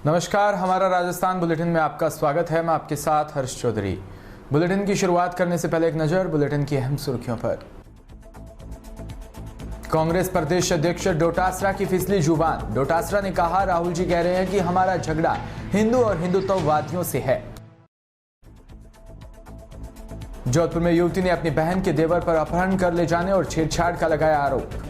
नमस्कार, हमारा राजस्थान बुलेटिन में आपका स्वागत है। मैं आपके साथ हर्ष चौधरी। बुलेटिन की शुरुआत करने से पहले एक नजर बुलेटिन की अहम सुर्खियों पर। कांग्रेस प्रदेश अध्यक्ष डोटासरा की फिसली जुबान। डोटासरा ने कहा, राहुल जी कह रहे हैं कि हमारा झगड़ा हिंदू और हिंदुत्ववादियों से है। जोधपुर में युवती ने अपनी बहन के देवर पर अपहरण कर ले जाने और छेड़छाड़ का लगाया आरोप।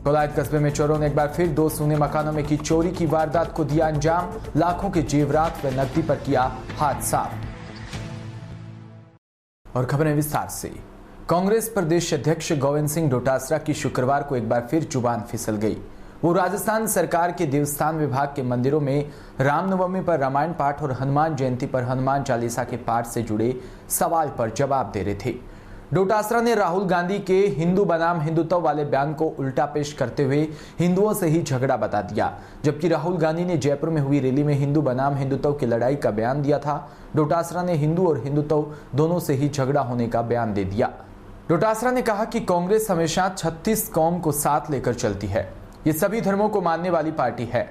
कोलायत कस्बे में चोरों ने एक बार फिर 2 सूने मकानों में की चोरी की वारदात को दिया अंजाम। लाखों के जेवरात व नकदी पर किया हाथ साफ। और खबरें विस्तार से। कांग्रेस प्रदेश अध्यक्ष गोविंद सिंह डोटासरा की शुक्रवार को एक बार फिर जुबान फिसल गई। वो राजस्थान सरकार के देवस्थान विभाग के मंदिरों में रामनवमी पर रामायण पाठ और हनुमान जयंती पर हनुमान चालीसा के पाठ से जुड़े सवाल पर जवाब दे रहे थे। डोटासरा ने राहुल गांधी के हिंदू बनाम हिंदुत्व वाले बयान को उल्टा पेश करते हुए हिंदुओं से ही झगड़ा बता दिया, जबकि राहुल गांधी ने जयपुर में हुई रैली में हिंदू बनाम हिंदुत्व की लड़ाई का बयान दिया था। डोटासरा ने हिंदू और हिंदुत्व दोनों से ही झगड़ा होने का बयान दे दिया। डोटासरा ने कहा कि कांग्रेस हमेशा 36 कौम को साथ लेकर चलती है। ये सभी धर्मों को मानने वाली पार्टी है।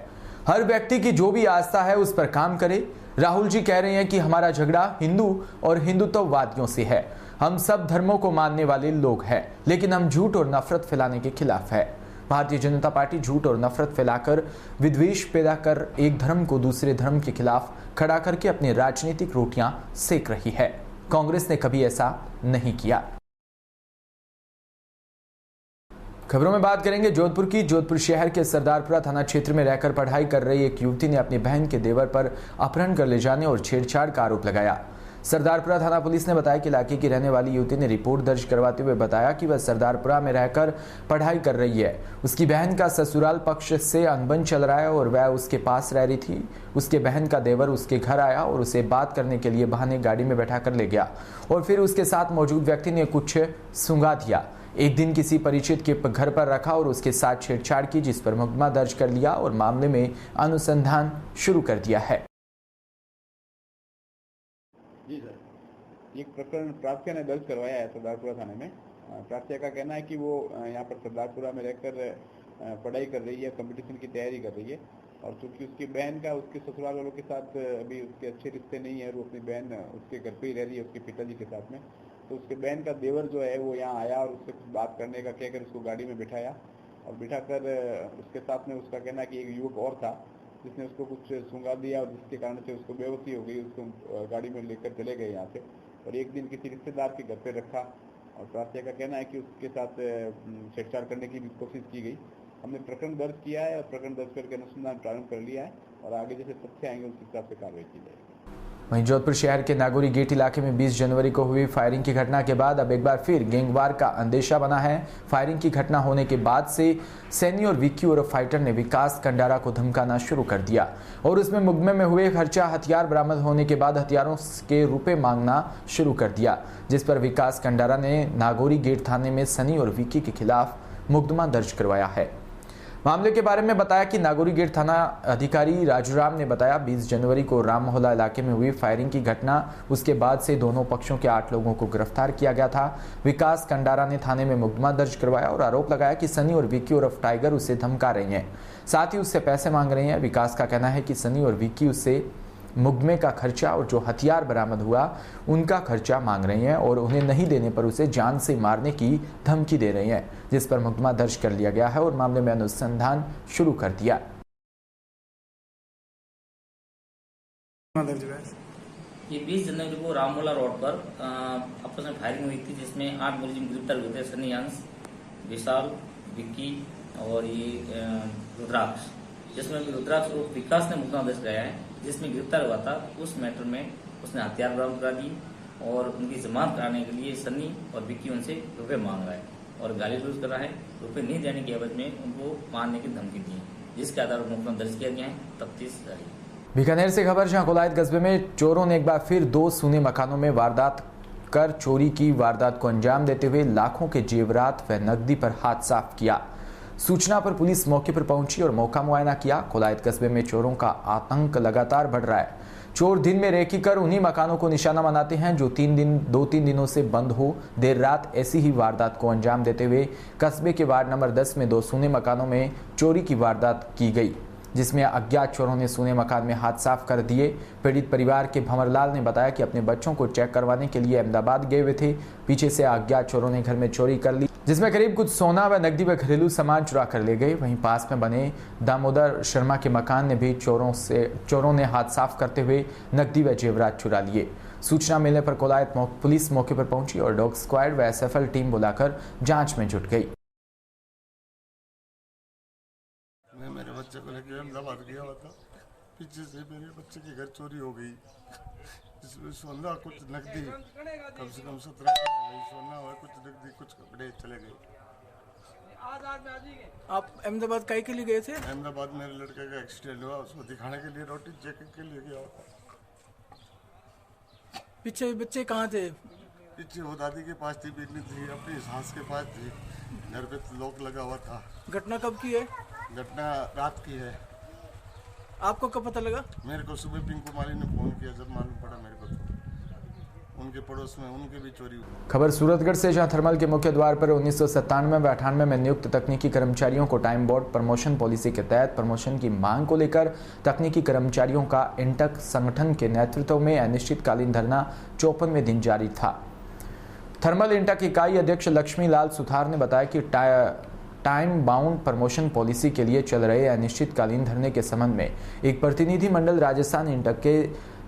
हर व्यक्ति की जो भी आस्था है उस पर काम करे। राहुल जी कह रहे हैं कि हमारा झगड़ा हिंदू और हिंदुत्ववादियों से है। हम सब धर्मों को मानने वाले लोग हैं, लेकिन हम झूठ और नफरत फैलाने के खिलाफ है। भारतीय जनता पार्टी झूठ और नफरत फैलाकर विद्वेष पैदा कर एक धर्म को दूसरे धर्म के खिलाफ खड़ा करके अपनी राजनीतिक रोटियां सेक रही है। कांग्रेस ने कभी ऐसा नहीं किया। खबरों में बात करेंगे जोधपुर की। जोधपुर शहर के सरदारपुरा थाना क्षेत्र में रहकर पढ़ाई कर रही एक युवती ने अपनी बहन के देवर पर अपहरण कर ले जाने और छेड़छाड़ का आरोप लगाया। सरदारपुरा थाना पुलिस ने बताया कि इलाके की रहने वाली युवती ने रिपोर्ट दर्ज करवाते हुए बताया कि वह सरदारपुरा में रहकर पढ़ाई कर रही है। उसकी बहन का ससुराल पक्ष से अनबन चल रहा है और वह उसके पास रह रही थी। उसके बहन का देवर उसके घर आया और उसे बात करने के लिए बहाने गाड़ी में बैठा कर ले गया और फिर उसके साथ मौजूद व्यक्ति ने कुछ सूंघा दिया। एक दिन किसी परिचित के घर पर रखा और उसके साथ छेड़छाड़ की, जिस पर मुकदमा दर्ज कर लिया और मामले में अनुसंधान शुरू कर दिया है। जी सर, ये प्रकरण प्रार्थ्या ने दर्ज करवाया है सरदारपुरा थाने में। प्रार्थ्या का कहना है कि वो यहाँ पर सरदारपुरा में रहकर पढ़ाई कर रही है, कंपटीशन की तैयारी कर रही है और चूंकि उसकी बहन का उसके ससुराल वालों के साथ अभी उसके अच्छे रिश्ते नहीं है, वो अपनी बहन उसके घर पे ही रह रही है उसके पिताजी के साथ में। तो उसके बहन का देवर जो है वो यहाँ आया और उससे कुछ बात करने का कहकर उसको गाड़ी में बिठाया और बिठाकर उसके साथ में उसका कहना है कि एक युवक और था जिसने उसको कुछ सूंघा दिया और जिसके कारण से उसको बेहोशी हो गई। उसको गाड़ी में लेकर चले गए यहाँ से और एक दिन किसी रिश्तेदार के घर पे रखा और प्रार्थ्या का कहना है कि उसके साथ छेड़छाड़ करने की भी कोशिश की गई। हमने प्रकरण दर्ज किया है और प्रकरण दर्ज करके अनुसंधान प्रारंभ कर लिया है और आगे जैसे तथ्य आएंगे उस हिसाब से कार्रवाई की जाएगी। वहीं जोधपुर शहर के नागौरी गेट इलाके में 20 जनवरी को हुई फायरिंग की घटना के बाद अब एक बार फिर गैंगवार का अंदेशा बना है। फायरिंग की घटना होने के बाद से सैनी और विक्की और फाइटर ने विकास कंडारा को धमकाना शुरू कर दिया और उसमें मुकदमे में हुए खर्चा हथियार बरामद होने के बाद हथियारों के रुपए मांगना शुरू कर दिया, जिस पर विकास कंडारा ने नागौरी गेट थाने में सनी और विक्की के खिलाफ मुकदमा दर्ज करवाया है। मामले के बारे में बताया कि नागौरी गेट थाना अधिकारी राजूराम ने बताया 20 जनवरी को राम मोहल्ला इलाके में हुई फायरिंग की घटना, उसके बाद से दोनों पक्षों के 8 लोगों को गिरफ्तार किया गया था। विकास कंडारा ने थाने में मुकदमा दर्ज करवाया और आरोप लगाया कि सनी और विक्की उर्फ टाइगर उसे धमका रहे हैं, साथ ही उससे पैसे मांग रहे हैं। विकास का कहना है कि सनी और विक्की उससे मुकदमे का खर्चा और जो हथियार बरामद हुआ उनका खर्चा मांग रहे हैं और उन्हें नहीं देने पर उसे जान से मारने की धमकी दे रहे हैं, जिस पर मुकदमा दर्ज कर लिया गया है और मामले में अनुसंधान शुरू कर दिया। ये 20 जनवरी को राममोहल्ला रोड पर आपस में फायरिंग हुई थी, जिसमें 8 मुलजिम गिरफ्तार हुए थे। सनी अंश, विशाल, विक्की और ये रुद्राक्ष, जिसमें रुद्राक्ष और विकास ने मुकदमा दर्ज कराया है। जिसमें गिरफ्तार हुआ था उस मैटर में उसने हथियार बरामद करा दिए और उनकी जमानत कराने के लिए सनी और विक्की उनसे रुपए मांग रहा है और गाली गलौज कर रहा है। रुपए नहीं देने की एवज में उनको मारने की धमकी दी है, जिसके आधार पर मुकदमा दर्ज किया गया है। तफ्तीश जारी। बीकानेर से खबर, जहां कोलायत कस्बे में चोरों ने एक बार फिर 2 सूने मकानों में वारदात कर चोरी की वारदात को अंजाम देते हुए लाखों के जेवरात व नकदी पर हाथ साफ किया। सूचना पर पुलिस मौके पर पहुंची और मौका मुआयना किया। कोलायत कस्बे में चोरों का आतंक लगातार बढ़ रहा है। चोर दिन में रेकी कर उन्हीं मकानों को निशाना बनाते हैं जो 2-3 दिनों से बंद हो। देर रात ऐसी ही वारदात को अंजाम देते हुए कस्बे के वार्ड नंबर 10 में 2 सूने मकानों में चोरी की वारदात की गई, जिसमें अज्ञात चोरों ने सूने मकान में हाथ साफ कर दिए। पीड़ित परिवार के भंवरलाल ने बताया कि अपने बच्चों को चेक करवाने के लिए अहमदाबाद गए हुए थे। पीछे से अज्ञात चोरों ने घर में चोरी कर ली, जिसमें करीब कुछ सोना व नकदी व घरेलू सामान चुरा कर ले गए। वहीं पास में बने दामोदर शर्मा के मकान ने भी चोरों ने हाथ साफ करते हुए नकदी व जेवरात चुरा लिए। सूचना मिलने पर कोलायत पुलिस मौके पर पहुंची और डॉग स्क्वाड व एसएफएल टीम बुलाकर जांच में जुट गई। मैं मेरे बच्चे को लेकर अहमदाबाद गया हुआ था। पीछे से मेरे बच्चे के घर चोरी हो गई, जिसमें सोना कुछ नकदी कम से कम 17 सोना और कुछ नकदी कुछ कपड़े चले गए। आप अहमदाबाद काहे के लिए गए थे? अहमदाबाद मेरे लड़के का एक्सीडेंट हुआ, उसको दिखाने के लिए रोटी चेकिंग के लिए गया था। पीछे बच्चे कहाँ थे? पीछे वो दादी के पास थी, बेटी थी, अपनी सास के पास थी। घर पे लॉक लगा हुआ था। घटना कब की है? घटना रात की है। आपको कब पता लगा? मेरे को सुबह पिंक कुमारी ने फोन किया, जब मालूम पड़ा मेरे को तो उनके पड़ोस में उनके भी चोरी हुई। खबर सूरतगढ़ से, जहां थर्मल के मुख्य द्वार पर 1997 व 98 में नियुक्त तकनीकी कर्मचारियों को टाइम बोर्ड प्रमोशन पॉलिसी के तहत प्रमोशन की मांग को लेकर तकनीकी कर्मचारियों का इंटक संगठन के नेतृत्व में अनिश्चितकालीन धरना 54वें दिन जारी था। थर्मल इंटक इकाई अध्यक्ष लक्ष्मी लाल सुथार ने बताया कि टाइम बाउंड प्रमोशन पॉलिसी के लिए चल रहे अनिश्चितकालीन धरने के संबंध में एक प्रतिनिधि मंडल राजस्थान इंटक के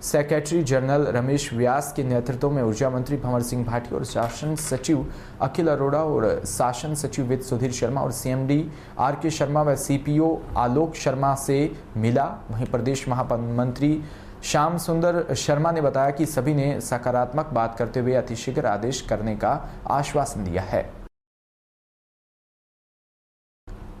सेक्रेटरी जनरल रमेश व्यास के नेतृत्व में ऊर्जा मंत्री भंवर सिंह भाटी और शासन सचिव अखिल अरोड़ा और शासन सचिव वित्त सुधीर शर्मा और सीएमडी आर.के. शर्मा व सीपीओ आलोक शर्मा से मिला। वहीं प्रदेश महामंत्री श्याम सुंदर शर्मा ने बताया कि सभी ने सकारात्मक बात करते हुए अतिशीघ्र आदेश करने का आश्वासन दिया है।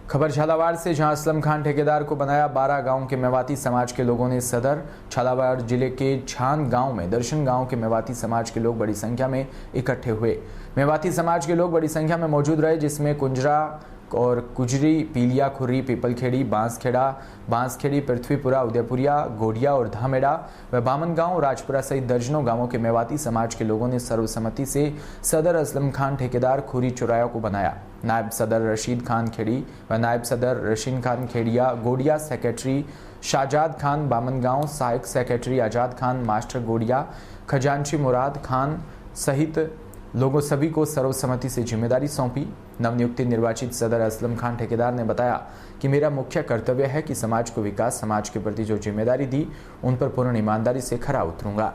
खबर झालावाड़ से, जहां असलम खान ठेकेदार को बनाया 12 गांव के मेवाती समाज के लोगों ने सदर। झालावाड़ जिले के छान गांव में दर्शन गांव के मेवाती समाज के लोग बड़ी संख्या में इकट्ठे हुए। मेवाती समाज के लोग बड़ी संख्या में मौजूद रहे, जिसमें कुंजरा और कुजरी, पीलिया, खुर्री, पीपलखेड़ी, बांसखेड़ी, पृथ्वीपुरा, उदयपुरिया, गोडिया और धामेड़ा व बामन गांव, राजपुरा सहित दर्जनों गांवों के मेवाती समाज के लोगों ने सर्वसम्मति से सदर असलम खान ठेकेदार खुरी चौराया को बनाया। नायब सदर रशीद खान खेड़ी व नायब सदर रशीन खान खेड़िया, गोडिया सेक्रेटरी शाहजाद खान बामनगांव, सहायक सेक्रेटरी आजाद खान मास्टर गोडिया, खजांची मुराद खान सहित लोगों सभी को सर्वसम्मति से जिम्मेदारी सौंपी। नवनियुक्त निर्वाचित सदर असलम खान ठेकेदार ने बताया कि मेरा मुख्य कर्तव्य है कि समाज को विकास, समाज के प्रति जो जिम्मेदारी दी उन पर पूर्ण ईमानदारी से खरा उतरूंगा।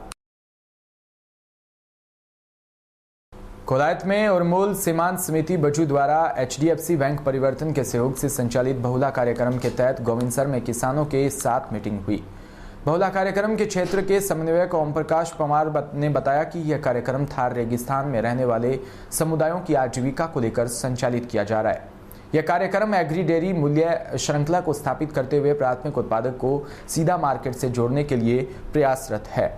कोलायत में उर्मूल सीमांत समिति बजू द्वारा एचडीएफसी बैंक परिवर्तन के सहयोग से संचालित बहुला कार्यक्रम के तहत गोविंदसर में किसानों के साथ मीटिंग हुई। बहुला कार्यक्रम के क्षेत्र के समन्वयक ओम प्रकाश पवार ने बताया कि यह कार्यक्रम थार रेगिस्तान में रहने वाले समुदायों की आजीविका को लेकर संचालित किया जा रहा है। यह कार्यक्रम एग्री डेयरी मूल्य श्रृंखला को स्थापित करते हुए प्राथमिक उत्पादक को सीधा मार्केट से जोड़ने के लिए प्रयासरत है।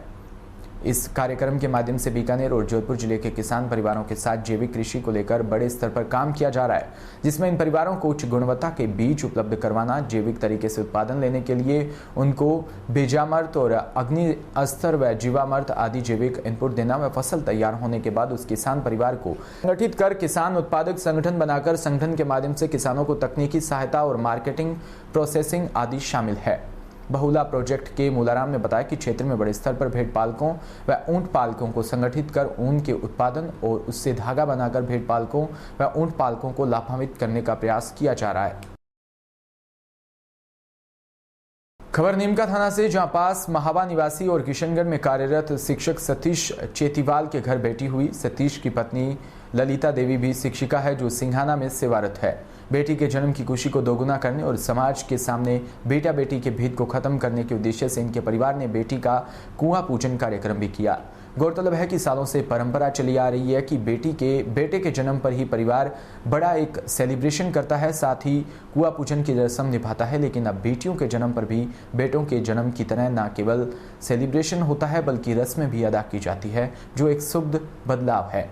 इस कार्यक्रम के माध्यम से बीकानेर और जोधपुर जिले के किसान परिवारों के साथ जैविक कृषि को लेकर बड़े स्तर पर काम किया जा रहा है, जिसमें इन परिवारों को उच्च गुणवत्ता के बीज उपलब्ध करवाना, जैविक तरीके से उत्पादन लेने के लिए उनको बीजामृत और अग्नि अस्त्र व जीवामृत आदि जैविक इनपुट देना व फसल तैयार होने के बाद उस किसान परिवार को संगठित कर किसान उत्पादक संगठन बनाकर संगठन के माध्यम से किसानों को तकनीकी सहायता और मार्केटिंग, प्रोसेसिंग आदि शामिल है। बहुला प्रोजेक्ट के मूलाराम ने बताया कि क्षेत्र में बड़े स्तर पर भेड़ पालकों व ऊंट पालकों को संगठित कर ऊन के उत्पादन और उससे धागा बनाकर भेड़ पालकों व ऊंट पालकों को लाभान्वित करने का प्रयास किया जा रहा है। खबर नीमका थाना से, जहां पास महावा निवासी और किशनगढ़ में कार्यरत शिक्षक सतीश चेतीवाल के घर बेटी हुई। सतीश की पत्नी ललिता देवी भी शिक्षिका है जो सिंघाना में सेवारत है। बेटी के जन्म की खुशी को दोगुना करने और समाज के सामने बेटा बेटी के भेद को खत्म करने के उद्देश्य से इनके परिवार ने बेटी का कुआं पूजन कार्यक्रम भी किया। गौरतलब है कि सालों से परंपरा चली आ रही है कि बेटे के जन्म पर ही परिवार बड़ा एक सेलिब्रेशन करता है, साथ ही कुआं पूजन की रस्म निभाता है। लेकिन अब बेटियों के जन्म पर भी बेटों के जन्म की तरह न केवल सेलिब्रेशन होता है बल्कि रस्में भी अदा की जाती है, जो एक शुभ बदलाव है।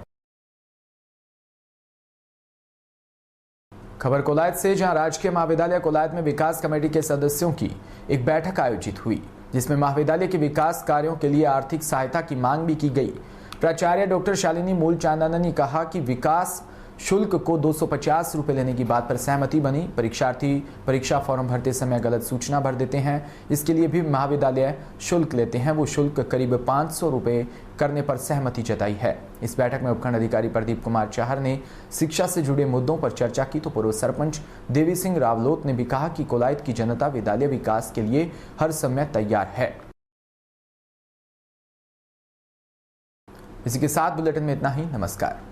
खबर कोलायत से, जहां राजकीय महाविद्यालय कोलायत में विकास कमेटी के सदस्यों की एक बैठक आयोजित हुई, जिसमें महाविद्यालय के विकास कार्यों के लिए आर्थिक सहायता की मांग भी की गई। प्राचार्य डॉक्टर शालिनी मूलचंदानी ने कहा कि विकास शुल्क को 250 रुपये लेने की बात पर सहमति बनी। परीक्षार्थी परीक्षा फॉर्म भरते समय गलत सूचना भर देते हैं, इसके लिए भी महाविद्यालय शुल्क लेते हैं। वो शुल्क करीब 500 रुपये करने पर सहमति जताई है। इस बैठक में उपखंड अधिकारी प्रदीप कुमार चाहर ने शिक्षा से जुड़े मुद्दों पर चर्चा की तो पूर्व सरपंच देवी सिंह रावलोत ने भी कहा कि कोलायत की जनता विद्यालय विकास के लिए हर समय तैयार है। इसी के साथ बुलेटिन में इतना ही। नमस्कार।